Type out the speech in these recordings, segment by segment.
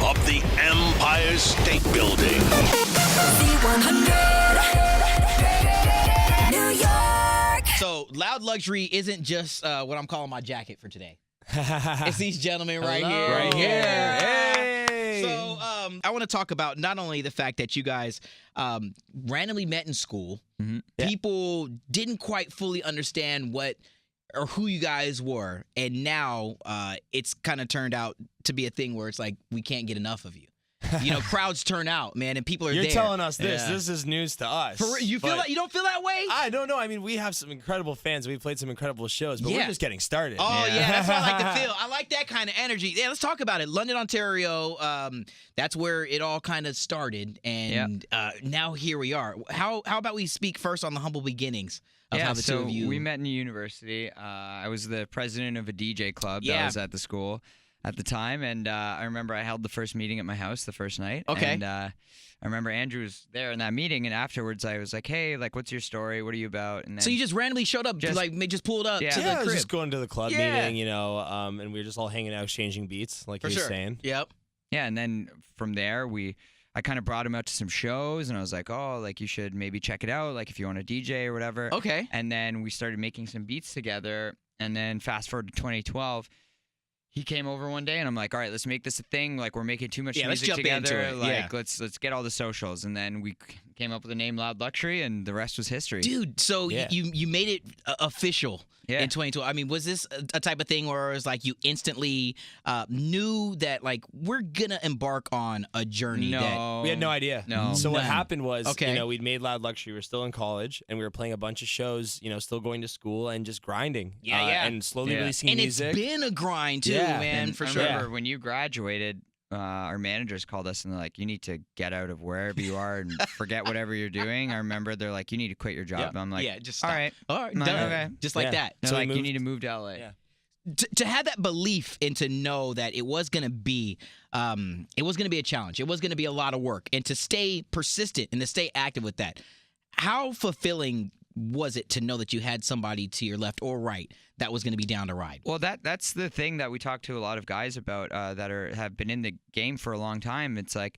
of the Empire State Building. Z100, New York. So, loud luxury isn't just what I'm calling my jacket for today. It's these gentlemen right here. Right here. Hey. So, I want to talk about not only the fact that you guys randomly met in school. Mm-hmm. People didn't quite fully understand what or who you guys were, and now it's kind of turned out to be a thing where it's like we can't get enough of you. You know, crowds turn out, man, and people are You're there. telling us this. Yeah. This is news to us. You feel that? You don't feel that way? I don't know. I mean, we have some incredible fans. We've played some incredible shows, but we're just getting started. Oh, yeah, that's what I like to feel. I like that kind of energy. Yeah, let's talk about it. London, Ontario, that's where it all kind of started, and now here we are. How about we speak first on the humble beginnings of how the two of you... we met in university. I was the president of a DJ club that was at the school at the time, and I remember I held the first meeting at my house the first night. Okay. And I remember Andrew was there in that meeting, and afterwards I was like, hey, like, what's your story? What are you about? And then So you just randomly showed up, just pulled up to the I was crib? just going to the club meeting, you know, and we were just all hanging out, exchanging beats, like you were saying. Yep. Yeah, and then from there, I kind of brought him out to some shows, and I was like, oh, like, you should maybe check it out, like, if you want to DJ or whatever. Okay. And then we started making some beats together, and then fast forward to 2012, he came over one day, and I'm like, all right, let's make this a thing. Like, we're making too much music together. Into it. Like, let's get all the socials. And then we came up with the name Loud Luxury, and the rest was history. Dude, so you made it official in 2012. I mean, was this a type of thing where it was like you instantly knew that, like, we're going to embark on a journey? No. We had no idea. No. So what happened was, you know, we'd made Loud Luxury. We were still in college, and we were playing a bunch of shows, you know, still going to school and just grinding. And slowly releasing music. And it's been a grind, too, man, for sure. I remember when you graduated, our managers called us and they're like, you need to get out of wherever you are and forget whatever you're doing. I remember they're like, you need to quit your job. And I'm like, just stop. all right, done. Okay. Just like that. They're So like, you need to move to LA. Yeah. To have that belief and to know that it was going to be a challenge. It was going to be a lot of work, and to stay persistent and to stay active with that. How fulfilling was it to know that you had somebody to your left or right that was going to be down to ride? Well, that's the thing that we talk to a lot of guys about that have been in the game for a long time. It's like,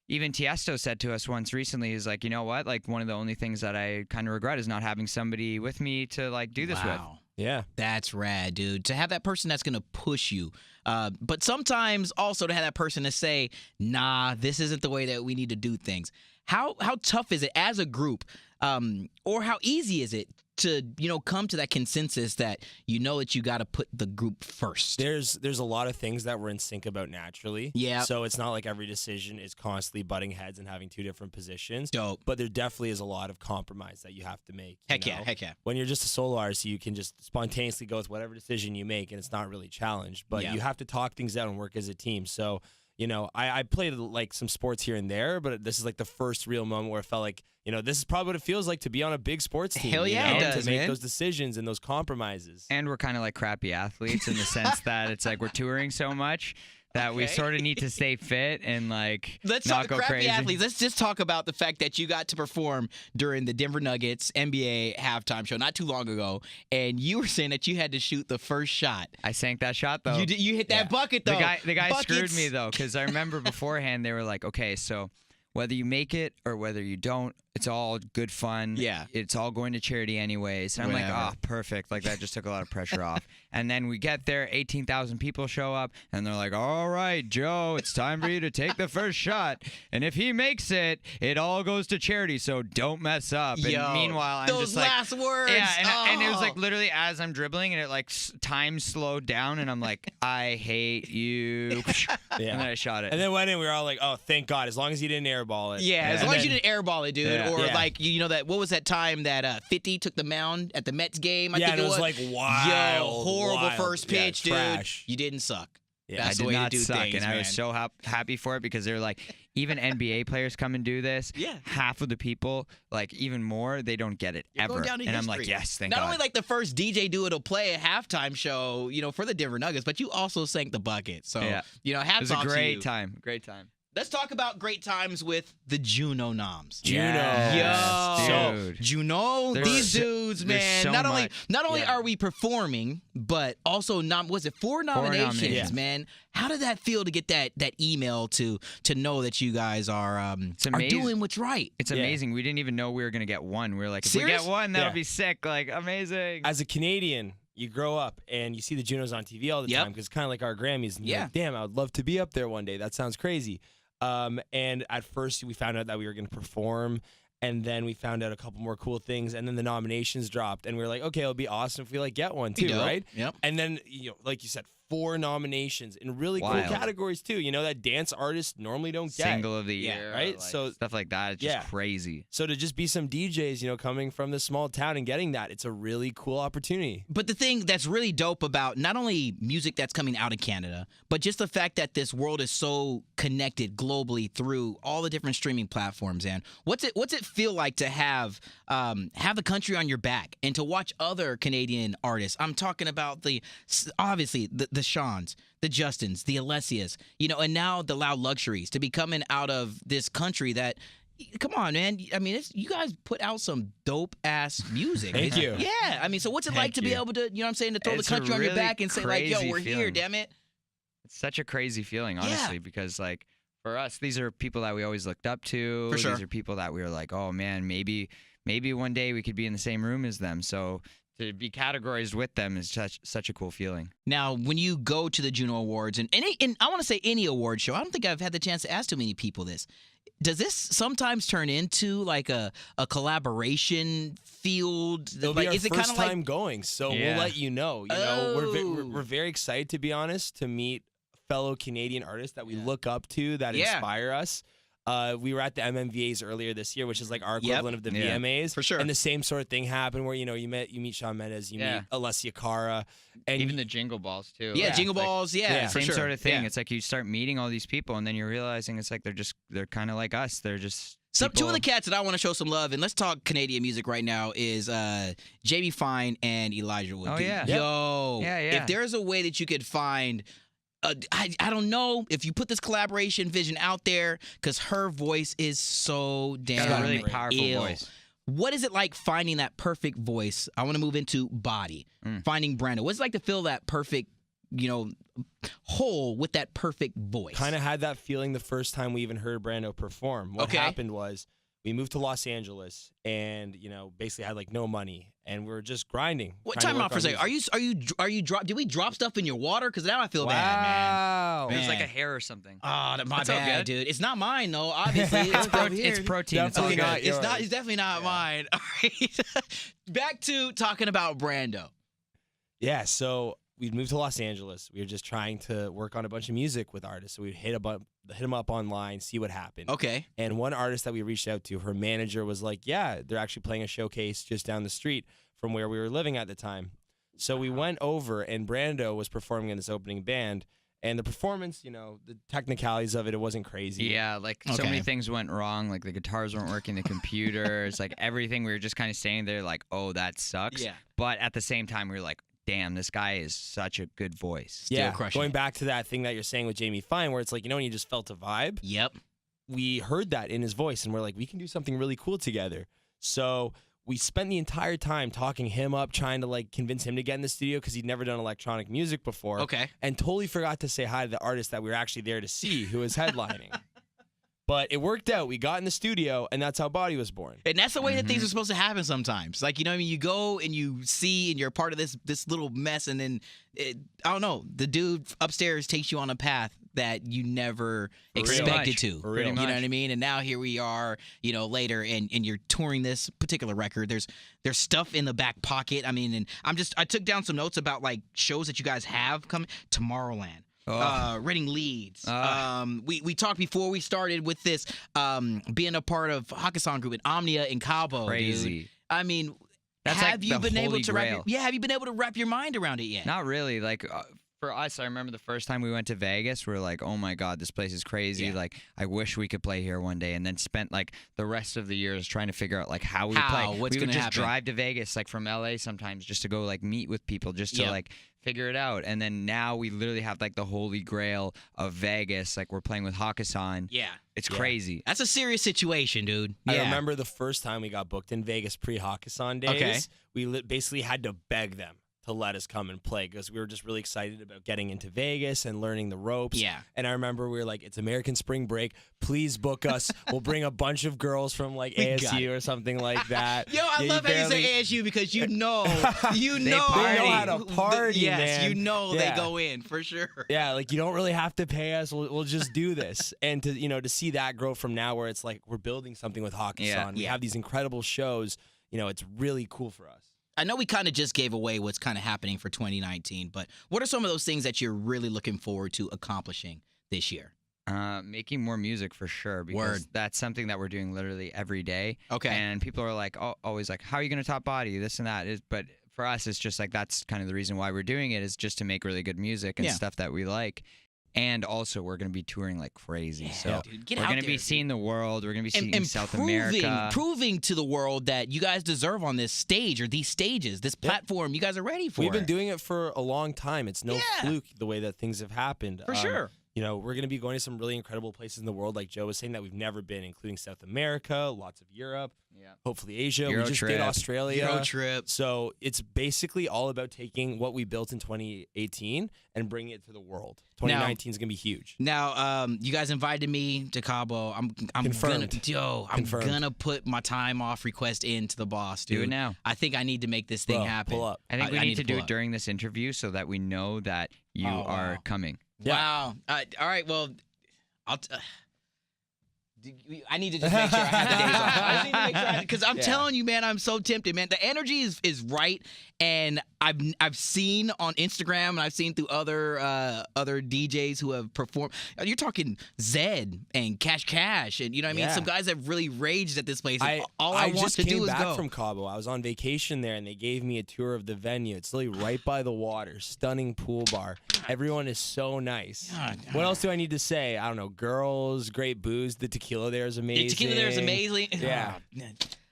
even Tiesto said to us once recently, he's like, you know what? Like, one of the only things that I kind of regret is not having somebody with me to, like, do this with. Yeah. That's rad, dude. To have that person that's going to push you. But sometimes also to have that person to say, nah, this isn't the way that we need to do things. How tough is it as a group, or how easy is it to, you know, come to that consensus that you know that you got to put the group first? There's a lot of things that we're in sync about naturally. Yeah. So it's not like every decision is constantly butting heads and having two different positions. Dope. But there definitely is a lot of compromise that you have to make. Heck you know? yeah. When you're just a solo artist, you can just spontaneously go with whatever decision you make, and it's not really challenged. But you have to talk things out and work as a team. So, you know, I played like some sports here and there, but this is like the first real moment where I felt like, you know, this is probably what it feels like to be on a big sports team. Hell yeah, you know, it does, to make man. those decisions and those compromises. And we're kind of like crappy athletes in the sense that it's like we're touring so much that we sort of need to stay fit and, like, Let's not talk go crappy crazy. athletes. Let's just talk about the fact that you got to perform during the Denver Nuggets NBA halftime show not too long ago, and you were saying that you had to shoot the first shot. I sank that shot, though. You hit that bucket, though. The guy screwed Buckets. me, though, because I remember beforehand they were like, okay, so whether you make it or whether you don't, it's all good fun. Yeah. It's all going to charity anyways. And I'm like, oh, perfect. Like, that just took a lot of pressure off. And then we get there, 18,000 people show up, and they're like, all right, Joe, it's time for you to take the first shot. And if he makes it, it all goes to charity, so don't mess up. And meanwhile, I'm those just like... last words. Yeah, and it was like literally as I'm dribbling, and it like time slowed down, and I'm like, I hate you. And then I shot it. And then went in, we were all like, oh, thank God, as long as you didn't airball it. Yeah, as long as you didn't airball it, dude. Yeah. Or Yeah. like, you know, that, what was that time that 50 took the mound at the Mets game? I Yeah, think and it was. like, wild. Yo, horrible wild. first Yeah, pitch, dude. trash. You didn't suck. Yeah, That's I the way did not to do suck, things, and man. I was so happy for it because they're like, even NBA players come and do this. Yeah. Half of the people, like even more, they don't get it You're ever. going down to And I'm history. like, yes, thank Not God. only like the first DJ duo to play a halftime show, you know, for the Denver Nuggets, but you also sank the bucket. So, Yeah. you know, it hats was a off to you. great time. Great time. Let's talk about great times with the Juno noms. Juno. Yes, dude. Juno, these dudes, man. so Not only yeah. are we performing, but also was it 4 nominations, nominations. man? How did that feel to get that email to know that you guys are doing what's right? It's amazing. We didn't even know we were gonna get one. We were like, if Serious? we get one, that would be sick. Like, amazing. As a Canadian, you grow up and you see the Junos on TV all the time because it's kind of like our Grammys. And you're like, damn, I would love to be up there one day. That sounds crazy. And at first we found out that we were going to perform, and then we found out a couple more cool things, and then the nominations dropped, and we were like, okay, it'll be awesome if we get one too, right? Yep. And then, like you said, 4 nominations in really cool categories too. That dance artists normally don't get. Single of the year, right? like, So stuff like that. It's just crazy. So to just be some DJs, coming from this small town and getting that, it's a really cool opportunity. But the thing that's really dope about not only music that's coming out of Canada, but just the fact that this world is so connected globally through all the different streaming platforms. And what's it feel like to have the country on your back and to watch other Canadian artists? I'm talking about obviously the Seans, the Justins, the Alessias, and now the Loud Luxuries to be coming out of this country that. Come on, man. I mean, you guys put out some dope-ass music. Thank you. Yeah. I mean, so what's it like to be able to, to throw the country on your back and say, like, yo, we're here, damn it? It's such a crazy feeling, honestly, because, like, for us, these are people that we always looked up to. For sure. These are people that we were like, oh, man, maybe one day we could be in the same room as them. So to be categorized with them is such a cool feeling. Now, when you go to the Juno Awards, and I want to say any award show, I don't think I've had the chance to ask too many people this. Does this sometimes turn into like a collaboration field? It'll be our first time going, so we'll let you know. We're very excited, to be honest, to meet fellow Canadian artists that we look up to, that inspire us. We were at the MMVAs earlier this year, which is like our equivalent of the VMAs. For sure. And the same sort of thing happened where, you meet Shawn Mendes, you meet Alessia Cara. And even the Jingle Balls, too. Yeah, Jingle Balls, same sure. sort of thing. Yeah. It's like you start meeting all these people, and then you're realizing it's like they're kind of like us. They're just Two of the cats that I want to show some love, and let's talk Canadian music right now, is Jamie Fine and Elijah Wood. Oh, yeah. Yo. Yeah. If there's a way that you could find... I don't know if you put this collaboration vision out there, because her voice is so damn got a really powerful voice. What is it like finding that perfect voice? I want to move into body. Finding Brando. What's it like to feel that perfect, hole with that perfect voice? Kind of had that feeling the first time we even heard Brando perform. What happened was we moved to Los Angeles and, basically had like no money, and we were just grinding. Time out for a second. Are you did we drop stuff in your water? Because now I feel bad, man. It was like a hair or something. Oh, my That's all bad, good. dude. It's not mine though. Obviously, It's protein. It's all Definitely good. not It's yours. not. It's definitely not mine. All right. Back to talking about Brando. Yeah, so we'd moved to Los Angeles. We were just trying to work on a bunch of music with artists. So we'd hit them up online, see what happened. Okay. And one artist that we reached out to, her manager was like, yeah, they're actually playing a showcase just down the street from where we were living at the time. So we went over, and Brando was performing in this opening band. And the performance, the technicalities of it wasn't crazy. Yeah, like so many things went wrong. Like the guitars weren't working, the computers, like everything. We were just kind of standing there like, oh, that sucks. Yeah. But at the same time, we were like, damn, this guy is such a good voice. Still crushing going it. back to that thing that you're saying with Jamie Fine, where it's like, when you just felt a vibe. Yep. We heard that in his voice, and we're like, we can do something really cool together. So we spent the entire time talking him up, trying to like convince him to get in the studio because he'd never done electronic music before. Okay. And totally forgot to say hi to the artist that we were actually there to see, who was headlining. But it worked out. We got in the studio, and that's how Body was born. And that's the way that things are supposed to happen sometimes. Like, you go and you see, and you're part of this little mess, and then, I don't know, the dude upstairs takes you on a path that you never expected to. For real. You know what I mean? And now here we are, later, and you're touring this particular record. There's stuff in the back pocket. I mean, and I took down some notes about, like, shows that you guys have coming. Tomorrowland. Reading Leeds. We talked before we started with this, being a part of Hakkasan Group and Omnia in Cabo. Crazy. Dude. I mean, That's have like you the been able holy to grail. have you been able to wrap your mind around it yet? Not really. Like for us, I remember the first time we went to Vegas, we were like, oh my God, this place is crazy. Yeah. Like, I wish we could play here one day. And then spent like the rest of the years trying to figure out like how we play. What's we would gonna just happen? drive to Vegas like from LA sometimes just to go like meet with people, just to like figure it out. And then now we literally have like the holy grail of Vegas. Like we're playing with Hakkasan. Yeah. It's crazy. That's a serious situation, dude. I remember the first time we got booked in Vegas pre-Hakkasan days. Okay. We basically had to beg them to let us come and play because we were just really excited about getting into Vegas and learning the ropes. Yeah. And I remember we were like, it's American spring break. Please book us. We'll bring a bunch of girls from like ASU or something like that. Yo, I love how you say ASU because you know they know how to party, yes, man. you know they go in for sure. Yeah, like you don't really have to pay us. We'll just do this. And to see that grow from now where it's like we're building something with Hakkasan. Yeah. We have these incredible shows. It's really cool for us. I know we kind of just gave away what's kind of happening for 2019, but what are some of those things that you're really looking forward to accomplishing this year? Making more music for sure, because that's something that we're doing literally every day. Okay. And people are like, always like, how are you going to top body this and that? But for us, it's just like that's kind of the reason why we're doing it, is just to make really good music and stuff that we like. And also, we're going to be touring like crazy. So dude, we're going to be seeing the world. We're going to be seeing South America. Proving to the world that you guys deserve on this stage or these stages, this platform. You guys are ready for it. We've been doing it for a long time. It's no fluke the way that things have happened. For sure. We're going to be going to some really incredible places in the world, like Joe was saying, that we've never been, including South America, lots of Europe, hopefully Asia. Euro we just trip. did Australia. Euro trip. So it's basically all about taking what we built in 2018 and bringing it to the world. 2019 is going to be huge. Now, you guys invited me to Cabo. I'm Confirmed. I'm gonna put my time off request into the boss, dude. Do it now. I think I need to make this thing happen. Pull up. I think we need to do pull it up. during this interview so that we know that you are coming. Yeah. Wow. All right. Well, I need to just make sure I have the days off. I just need to make sure because I'm telling you, man, I'm so tempted, man. The energy is right, and I've seen on Instagram and I've seen through other DJs who have performed. You're talking Zed and Cash, and you know what I mean. Some guys have really raged at this place. And all I want just to came do is back go. from Cabo. I was on vacation there, and they gave me a tour of the venue. It's literally right by the water, stunning pool bar. Everyone is so nice. What else do I need to say? I don't know. Girls, great booze. The tequila there is amazing. The tequila there is amazing. Yeah.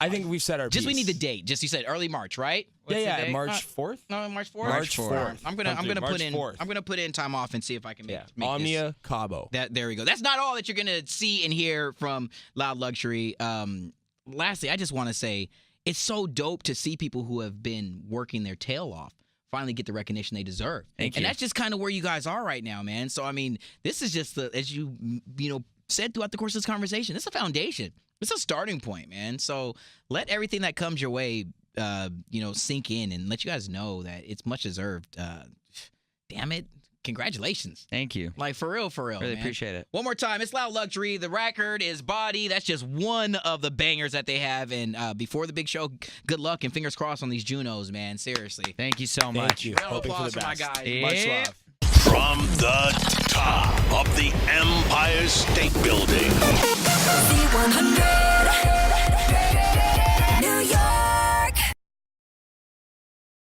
I think we've said our piece. We need the date. Just you said early March, right? Yeah, March 4th. No, March 4th. March 4th. I'm gonna March put in. 4th. I'm gonna put in time off and see if I can make Omnia this. Cabo. There we go. That's not all that you're gonna see and hear from Loud Luxury. Lastly, I just want to say it's so dope to see people who have been working their tail off finally get the recognition they deserve. Thank you. And that's just kind of where you guys are right now, man. So I mean, this is just as you said throughout the course of this conversation, it's a foundation. It's a starting point, man. So let everything that comes your way, sink in and let you guys know that it's much deserved. Damn it. Congratulations. Thank you. Like, for real, Really man. appreciate it. One more time, it's Loud Luxury. The record is Body. That's just one of the bangers that they have. And before the big show, good luck and fingers crossed on these Junos, man. Seriously. Thank you so much. Thank you. Round of Hoping for applause the for my best. guys. Much love. From the top of the Empire State Building. Z100.